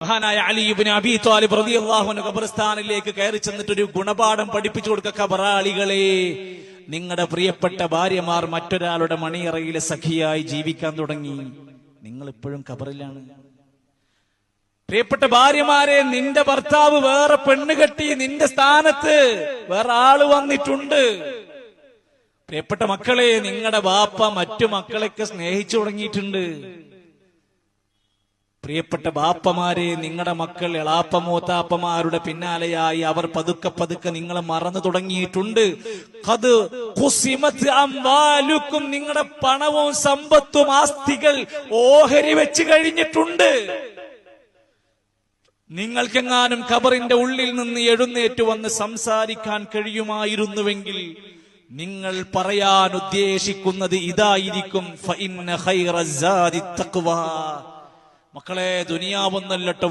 മഹാനായ അലി ഇബ്നു അബീ ത്വാലിബ് റളിയല്ലാഹു അൻഹു ഖബർസ്ഥാനിലേക്ക് കയറി ചെന്നിട്ട് ഒരു ഗുണപാഠം പഠിപ്പിച്ചു കൊടുക്കുക. ഖബറാളികളെ, നിങ്ങളുടെ പ്രിയപ്പെട്ട ഭാര്യമാർ മറ്റൊരാളുടെ മണിയറയിലെ സഖിയായി ജീവിക്കാൻ തുടങ്ങി. നിങ്ങൾ ഇപ്പോഴും ഖബറിലാണ്. പ്രിയപ്പെട്ട ഭാര്യമാരെ, നിന്റെ ഭർത്താവ് വേറെ പെണ്ണ് കെട്ടി, നിന്റെ സ്ഥാനത്ത് വേറെ ആള് വന്നിട്ടുണ്ട്. പ്രിയപ്പെട്ട മക്കളെ, നിങ്ങളുടെ ബാപ്പ മറ്റു മക്കളെയൊക്കെ സ്നേഹിച്ചു തുടങ്ങിയിട്ടുണ്ട്. പ്രിയപ്പെട്ട ബാപ്പമാരെ, നിങ്ങളുടെ മക്കൾ എളാപ്പ മൂത്താപ്പമാരുടെ പിന്നാലെയായി അവർ പതുക്കെ പതുക്കെ നിങ്ങളെ മറന്നു തുടങ്ങിയിട്ടുണ്ട്. ഖദ് ഖുസിമത് അംവാലുക്കും, നിങ്ങളുടെ പണവും സമ്പത്തും ആസ്തികൾ ഓഹരി വെച്ച് കഴിഞ്ഞിട്ടുണ്ട്. നിങ്ങൾക്കെങ്ങാനും ഖബറിന്റെ ഉള്ളിൽ നിന്ന് എഴുന്നേറ്റ് വന്ന് സംസാരിക്കാൻ കഴിയുമായിരുന്നുവെങ്കിൽ നിങ്ങൾ പറയാൻ ഉദ്ദേശിക്കുന്നത് ഇതായിരിക്കും: ഫഇന്ന ഖൈറ സാദി തഖ്വ. മക്കളെ, ദുനിയാവൊന്നല്ലട്ടോ